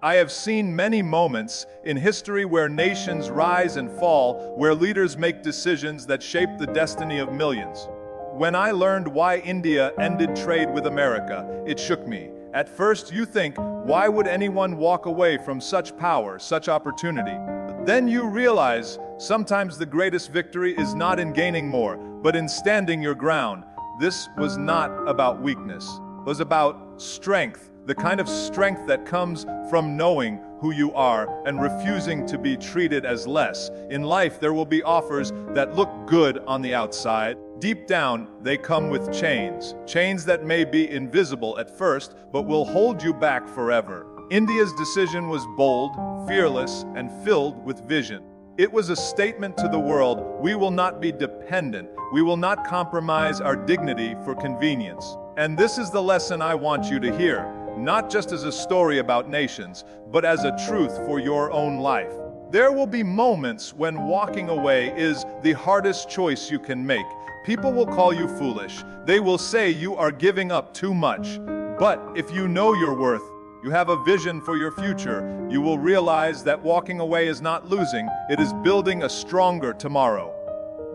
I have seen many moments in history where nations rise and fall, where leaders make decisions that shape the destiny of millions. When I learned why India ended trade with America, it shook me. At first you think, why would anyone walk away from such power, such opportunity? But then you realize, sometimes the greatest victory is not in gaining more, but in standing your ground. This was not about weakness. It was about strength, the kind of strength that comes from knowing who you are and refusing to be treated as less. In life, there will be offers that look good on the outside. Deep down, they come with chains. Chains that may be invisible at first, but will hold you back forever. India's decision was bold, fearless, and filled with vision. It was a statement to the world, we will not be dependent. We will not compromise our dignity for convenience. And this is the lesson I want you to hear, not just as a story about nations, but as a truth for your own life. There will be moments when walking away is the hardest choice you can make. People will call you foolish. They will say you are giving up too much. But if you know your worth, you have a vision for your future, you will realize that walking away is not losing, it is building a stronger tomorrow.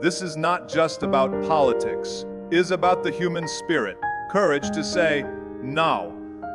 This is not just about politics. It is about the human spirit. Courage to say no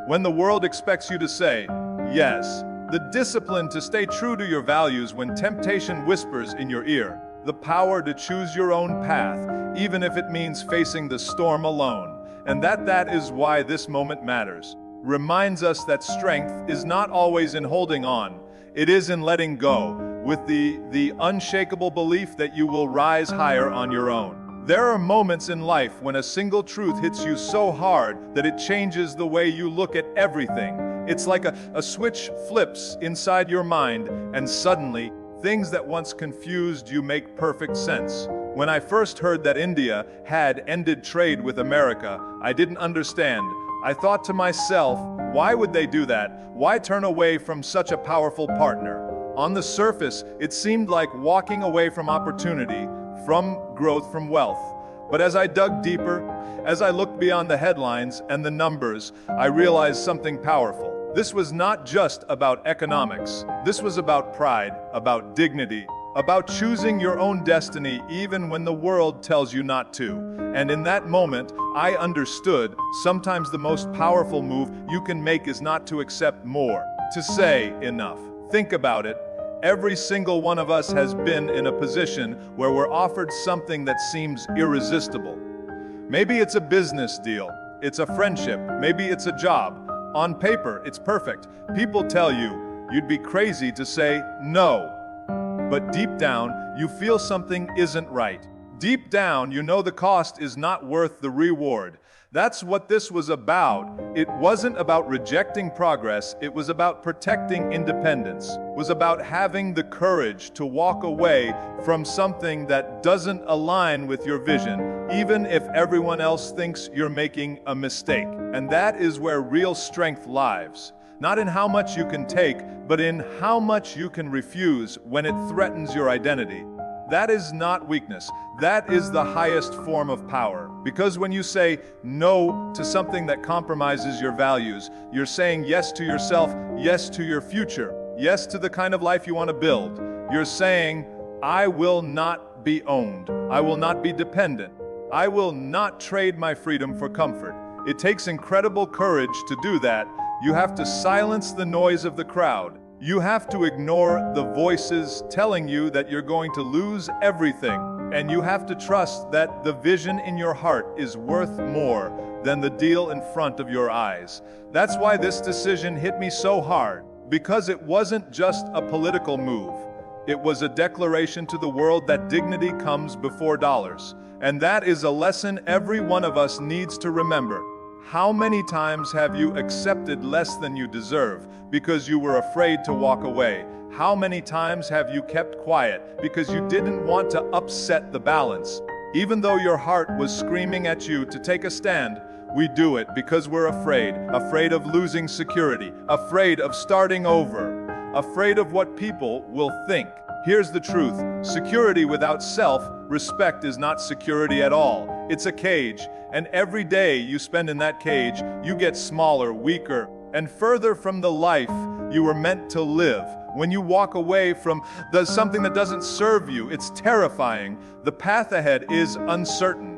when the world expects you to say yes. The discipline to stay true to your values when temptation whispers in your ear. The power to choose your own path, even if it means facing the storm alone. And that is why this moment matters. Reminds us that strength is not always in holding on. It is in letting go, with the unshakable belief that you will rise higher on your own. There are moments in life when a single truth hits you so hard that it changes the way you look at everything. It's like a switch flips inside your mind, and suddenly, things that once confused you make perfect sense. When I first heard that India had ended trade with America, I didn't understand. I thought to myself, why would they do that? Why turn away from such a powerful partner? On the surface, it seemed like walking away from opportunity, from growth, from wealth. But as I dug deeper, as I looked beyond the headlines and the numbers, I realized something powerful. This was not just about economics. This was about pride, about dignity, about choosing your own destiny even when the world tells you not to. And in that moment, I understood sometimes the most powerful move you can make is not to accept more, to say enough. Think about it. Every single one of us has been in a position where we're offered something that seems irresistible. Maybe it's a business deal, it's a friendship, maybe it's a job. On paper, it's perfect. People tell you, you'd be crazy to say no. But deep down, you feel something isn't right. Deep down, you know the cost is not worth the reward. That's what this was about. It wasn't about rejecting progress, it was about protecting independence. It was about having the courage to walk away from something that doesn't align with your vision, even if everyone else thinks you're making a mistake. And that is where real strength lies. Not in how much you can take, but in how much you can refuse when it threatens your identity. That is not weakness. That is the highest form of power. Because when you say no to something that compromises your values, you're saying yes to yourself, yes to your future, yes to the kind of life you want to build. You're saying, I will not be owned. I will not be dependent. I will not trade my freedom for comfort. It takes incredible courage to do that. You have to silence the noise of the crowd. You have to ignore the voices telling you that you're going to lose everything. And you have to trust that the vision in your heart is worth more than the deal in front of your eyes. That's why this decision hit me so hard, because it wasn't just a political move. It was a declaration to the world that dignity comes before dollars. And that is a lesson every one of us needs to remember. How many times have you accepted less than you deserve because you were afraid to walk away? How many times have you kept quiet because you didn't want to upset the balance? Even though your heart was screaming at you to take a stand, we do it because we're afraid of losing security, afraid of starting over, afraid of what people will think. Here's the truth. Security without self-respect is not security at all. It's a cage, and every day you spend in that cage, you get smaller, weaker, and further from the life you were meant to live. When you walk away from something that doesn't serve you, it's terrifying. The path ahead is uncertain.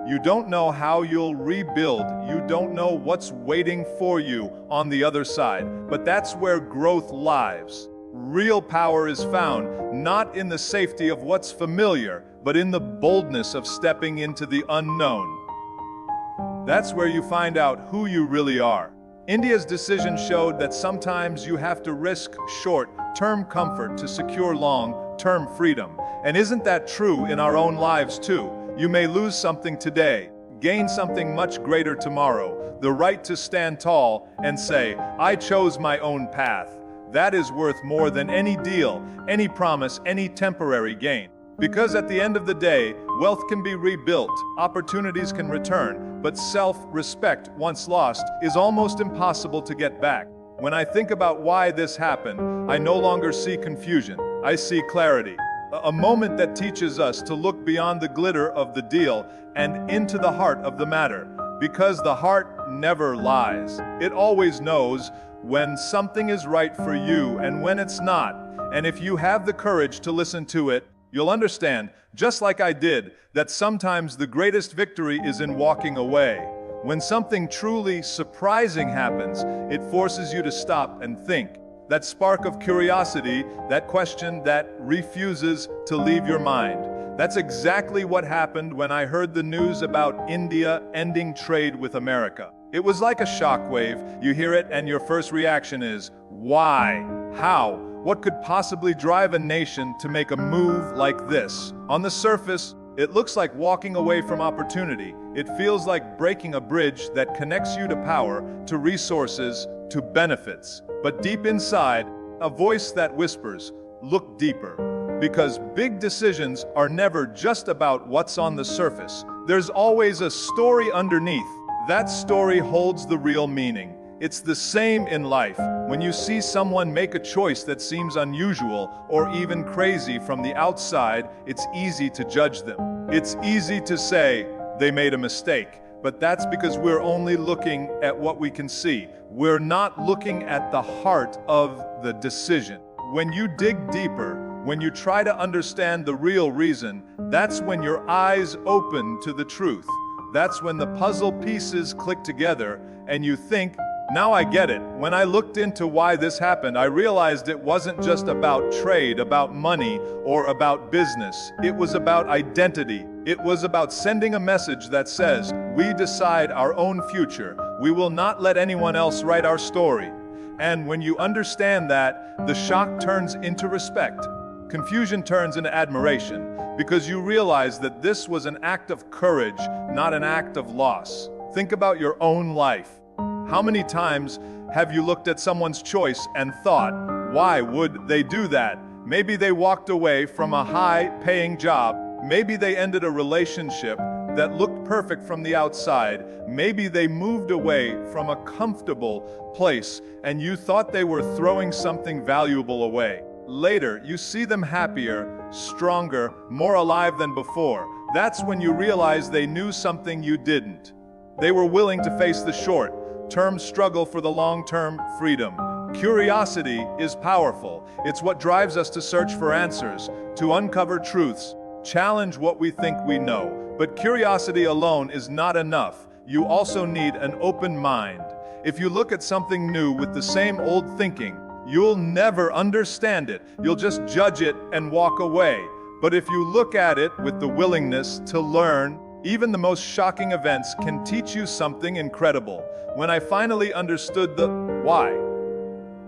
You don't know how you'll rebuild. You don't know what's waiting for you on the other side. But that's where growth lies. Real power is found not in the safety of what's familiar, but in the boldness of stepping into the unknown. That's where you find out who you really are. India's decision showed that sometimes you have to risk short-term comfort to secure long-term freedom. And isn't that true in our own lives too? You may lose something today, gain something much greater tomorrow. The right to stand tall and say, I chose my own path. That is worth more than any deal, any promise, any temporary gain. Because at the end of the day, wealth can be rebuilt, opportunities can return, but self-respect, once lost, is almost impossible to get back. When I think about why this happened, I no longer see confusion. I see clarity. A moment that teaches us to look beyond the glitter of the deal and into the heart of the matter. Because the heart never lies. It always knows when something is right for you and when it's not. And if you have the courage to listen to it, you'll understand, just like I did, that sometimes the greatest victory is in walking away. When something truly surprising happens, it forces you to stop and think. That spark of curiosity, that question that refuses to leave your mind. That's exactly what happened when I heard the news about India ending trade with America. It was like a shockwave. You hear it and your first reaction is, why? How? What could possibly drive a nation to make a move like this? On the surface, it looks like walking away from opportunity. It feels like breaking a bridge that connects you to power, to resources, to benefits. But deep inside, a voice that whispers, look deeper. Because big decisions are never just about what's on the surface. There's always a story underneath. That story holds the real meaning. It's the same in life. When you see someone make a choice that seems unusual or even crazy from the outside, it's easy to judge them. It's easy to say they made a mistake, but that's because we're only looking at what we can see. We're not looking at the heart of the decision. When you dig deeper, when you try to understand the real reason, that's when your eyes open to the truth. That's when the puzzle pieces click together and you think, now I get it. When I looked into why this happened, I realized it wasn't just about trade, about money, or about business. It was about identity. It was about sending a message that says, we decide our own future. We will not let anyone else write our story. And when you understand that, the shock turns into respect. Confusion turns into admiration, because you realize that this was an act of courage, not an act of loss. Think about your own life. How many times have you looked at someone's choice and thought, why would they do that? Maybe they walked away from a high-paying job. Maybe they ended a relationship that looked perfect from the outside. Maybe they moved away from a comfortable place and you thought they were throwing something valuable away. Later, you see them happier, stronger, more alive than before. That's when you realize they knew something you didn't. They were willing to face the short-term struggle for the long-term freedom. Curiosity is powerful. It's what drives us to search for answers, to uncover truths, challenge what we think we know. But curiosity alone is not enough. You also need an open mind. If you look at something new with the same old thinking, you'll never understand it. You'll just judge it and walk away. But if you look at it with the willingness to learn, even the most shocking events can teach you something incredible. When I finally understood the why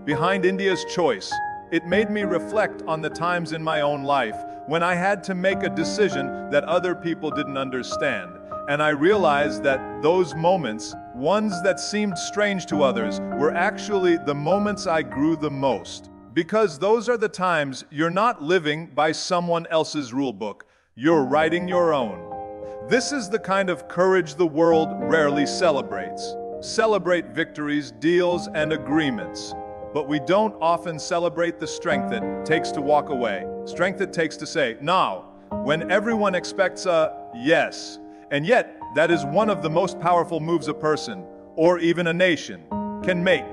behind India's choice, it made me reflect on the times in my own life when I had to make a decision that other people didn't understand. And I realized that those moments, ones that seemed strange to others, were actually the moments I grew the most. Because those are the times you're not living by someone else's rule book, you're writing your own. This is the kind of courage the world rarely celebrates. Celebrate victories, deals, and agreements. But we don't often celebrate the strength it takes to walk away. Strength it takes to say, no, when everyone expects a yes. And yet, that is one of the most powerful moves a person, or even a nation, can make.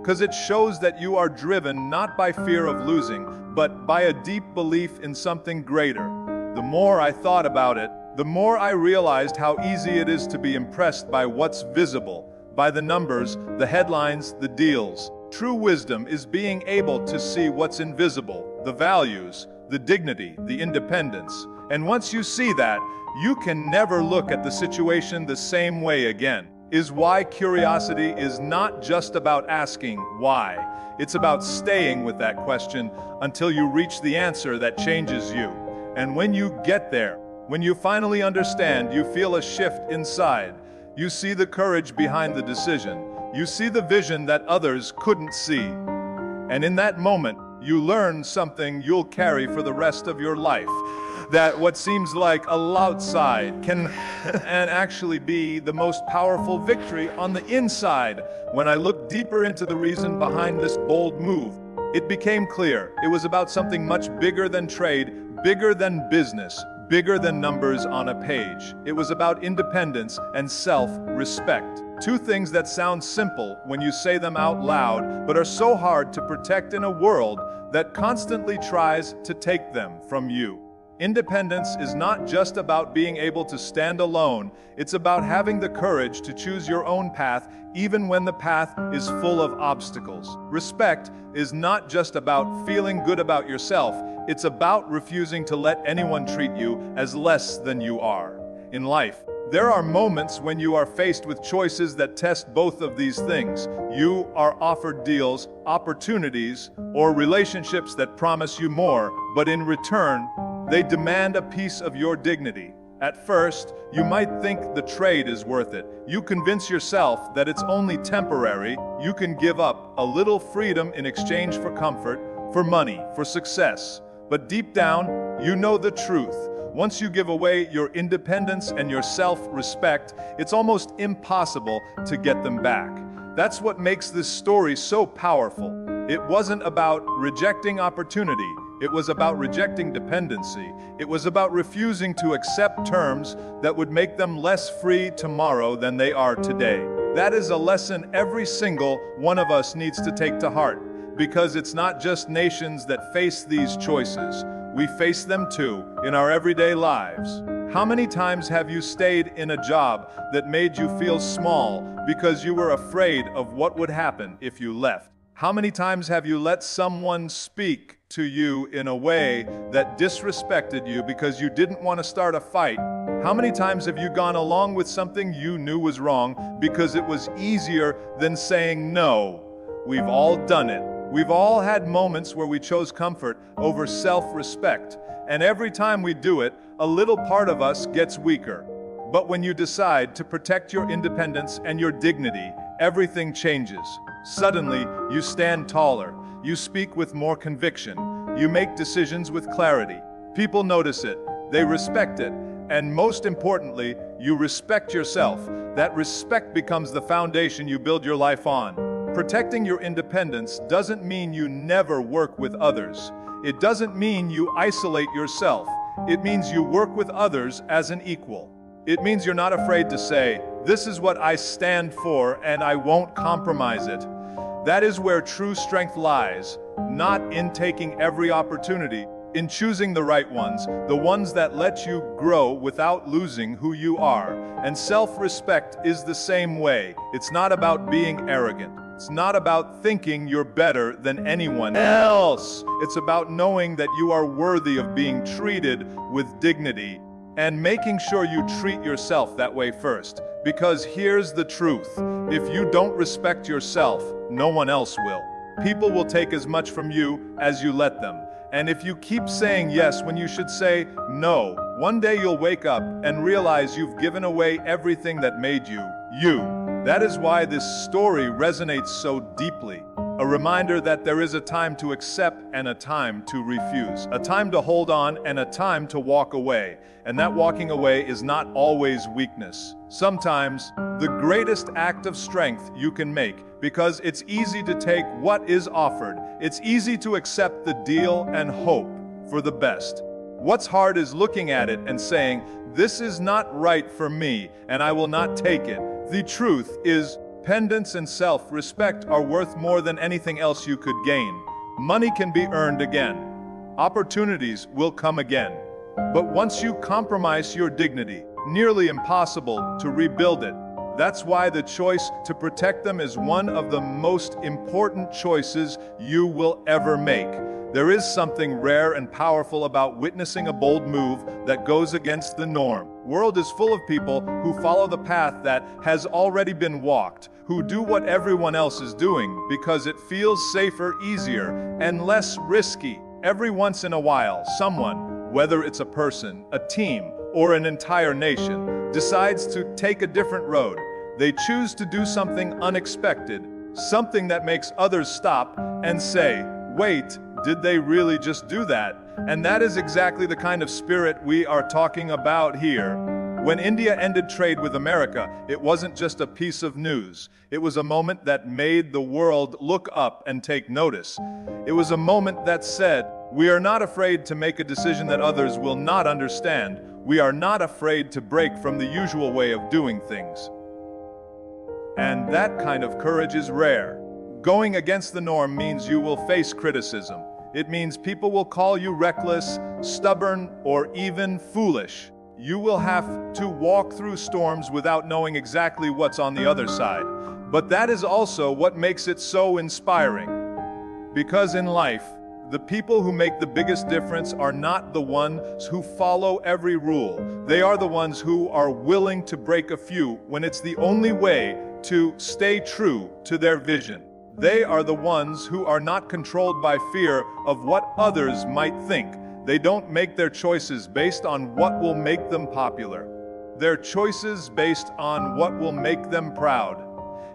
because it shows that you are driven not by fear of losing, but by a deep belief in something greater. The more I thought about it, the more I realized how easy it is to be impressed by what's visible, by the numbers, the headlines, the deals. True wisdom is being able to see what's invisible, the values, the dignity, the independence. And once you see that, you can never look at the situation the same way again. Is why curiosity is not just about asking why. It's about staying with that question until you reach the answer that changes you. And when you get there, when you finally understand, you feel a shift inside. You see the courage behind the decision. You see the vision that others couldn't see. And in that moment, you learn something you'll carry for the rest of your life. That what seems like a outside can and actually be the most powerful victory on the inside. When I looked deeper into the reason behind this bold move, it became clear it was about something much bigger than trade, bigger than business, bigger than numbers on a page. It was about independence and self-respect. Two things that sound simple when you say them out loud, but are so hard to protect in a world that constantly tries to take them from you. Independence is not just about being able to stand alone. It's about having the courage to choose your own path, even when the path is full of obstacles. Respect is not just about feeling good about yourself. It's about refusing to let anyone treat you as less than you are. In life, there are moments when you are faced with choices that test both of these things. You are offered deals, opportunities, or relationships that promise you more, but in return, they demand a piece of your dignity. At first, you might think the trade is worth it. You convince yourself that it's only temporary. You can give up a little freedom in exchange for comfort, for money, for success. But deep down, you know the truth. Once you give away your independence and your self-respect, it's almost impossible to get them back. That's what makes this story so powerful. It wasn't about rejecting opportunity. It was about rejecting dependency. It was about refusing to accept terms that would make them less free tomorrow than they are today. That is a lesson every single one of us needs to take to heart, because it's not just nations that face these choices. We face them too in our everyday lives. How many times have you stayed in a job that made you feel small because you were afraid of what would happen if you left? How many times have you let someone speak to you in a way that disrespected you because you didn't want to start a fight? How many times have you gone along with something you knew was wrong because it was easier than saying no? We've all done it. We've all had moments where we chose comfort over self-respect, and every time we do it, a little part of us gets weaker. But when you decide to protect your independence and your dignity, everything changes. Suddenly, you stand taller. You speak with more conviction. You make decisions with clarity. People notice it. They respect it. And most importantly, you respect yourself. That respect becomes the foundation you build your life on. Protecting your independence doesn't mean you never work with others. It doesn't mean you isolate yourself. It means you work with others as an equal. It means you're not afraid to say, "This is what I stand for and I won't compromise it." That is where true strength lies, not in taking every opportunity, in choosing the right ones, the ones that let you grow without losing who you are. And self-respect is the same way. It's not about being arrogant. It's not about thinking you're better than anyone else. It's about knowing that you are worthy of being treated with dignity and making sure you treat yourself that way first. Because here's the truth. If you don't respect yourself, no one else will. People will take as much from you as you let them. And if you keep saying yes when you should say no, one day you'll wake up and realize you've given away everything that made you, you. That is why this story resonates so deeply. A reminder that there is a time to accept and a time to refuse. A time to hold on and a time to walk away. And that walking away is not always weakness. Sometimes the greatest act of strength you can make, because it's easy to take what is offered. It's easy to accept the deal and hope for the best. What's hard is looking at it and saying, "This is not right for me, and I will not take it." The truth is, Independence and self-respect are worth more than anything else you could gain. Money can be earned again. Opportunities will come again. But once you compromise your dignity, nearly impossible to rebuild it. That's why the choice to protect them is one of the most important choices you will ever make. There is something rare and powerful about witnessing a bold move that goes against the norm. The world is full of people who follow the path that has already been walked, who do what everyone else is doing because it feels safer, easier, and less risky. Every once in a while, someone, whether it's a person, a team, or an entire nation, decides to take a different road. They choose to do something unexpected, something that makes others stop and say, "Wait, did they really just do that?" And that is exactly the kind of spirit we are talking about here. When India ended trade with America, it wasn't just a piece of news. It was a moment that made the world look up and take notice. It was a moment that said, we are not afraid to make a decision that others will not understand. We are not afraid to break from the usual way of doing things. And that kind of courage is rare. Going against the norm means you will face criticism. It means people will call you reckless, stubborn, or even foolish. You will have to walk through storms without knowing exactly what's on the other side. But that is also what makes it so inspiring. Because in life, the people who make the biggest difference are not the ones who follow every rule. They are the ones who are willing to break a few when it's the only way to stay true to their vision. They are the ones who are not controlled by fear of what others might think. They don't make their choices based on what will make them popular. Their choices based on what will make them proud.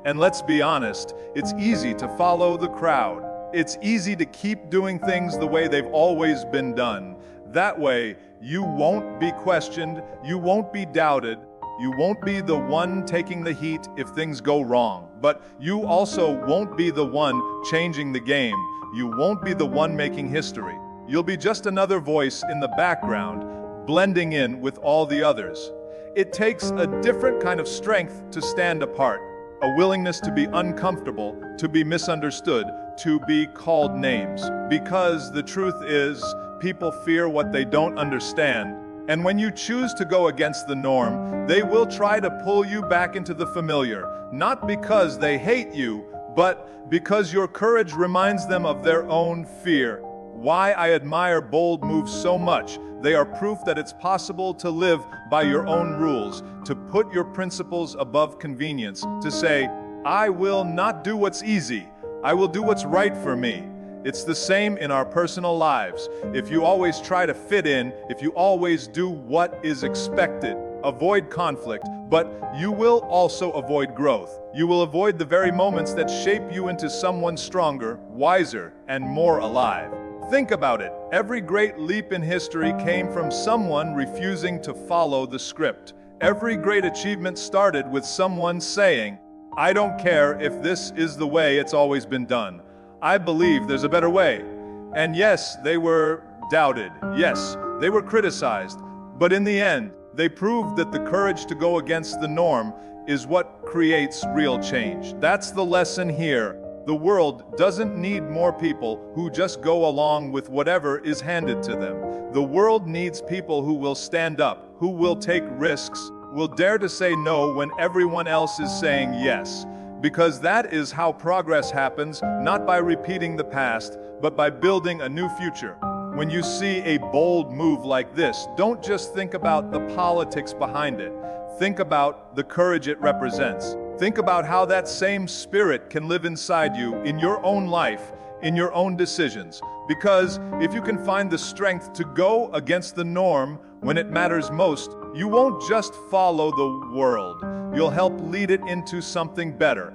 And let's be honest, it's easy to follow the crowd. It's easy to keep doing things the way they've always been done. That way, you won't be questioned, you won't be doubted, you won't be the one taking the heat if things go wrong. But you also won't be the one changing the game. You won't be the one making history. You'll be just another voice in the background, blending in with all the others. It takes a different kind of strength to stand apart, a willingness to be uncomfortable, to be misunderstood, to be called names. Because the truth is, people fear what they don't understand. And when you choose to go against the norm, they will try to pull you back into the familiar, not because they hate you, but because your courage reminds them of their own fear. Why I admire bold moves so much. They are proof that it's possible to live by your own rules, to put your principles above convenience, to say, I will not do what's easy. I will do what's right for me. It's the same in our personal lives. If you always try to fit in, if you always do what is expected, avoid conflict, but you will also avoid growth. You will avoid the very moments that shape you into someone stronger, wiser, and more alive. Think about it. Every great leap in history came from someone refusing to follow the script. Every great achievement started with someone saying, I don't care if this is the way it's always been done. I believe there's a better way. And yes, they were doubted. Yes, they were criticized. But in the end, they proved that the courage to go against the norm is what creates real change. That's the lesson here. The world doesn't need more people who just go along with whatever is handed to them. The world needs people who will stand up, who will take risks, will dare to say no when everyone else is saying yes. Because that is how progress happens, not by repeating the past, but by building a new future. When you see a bold move like this, don't just think about the politics behind it. Think about the courage it represents. Think about how that same spirit can live inside you in your own life, in your own decisions. Because if you can find the strength to go against the norm when it matters most, you won't just follow the world. You'll help lead it into something better.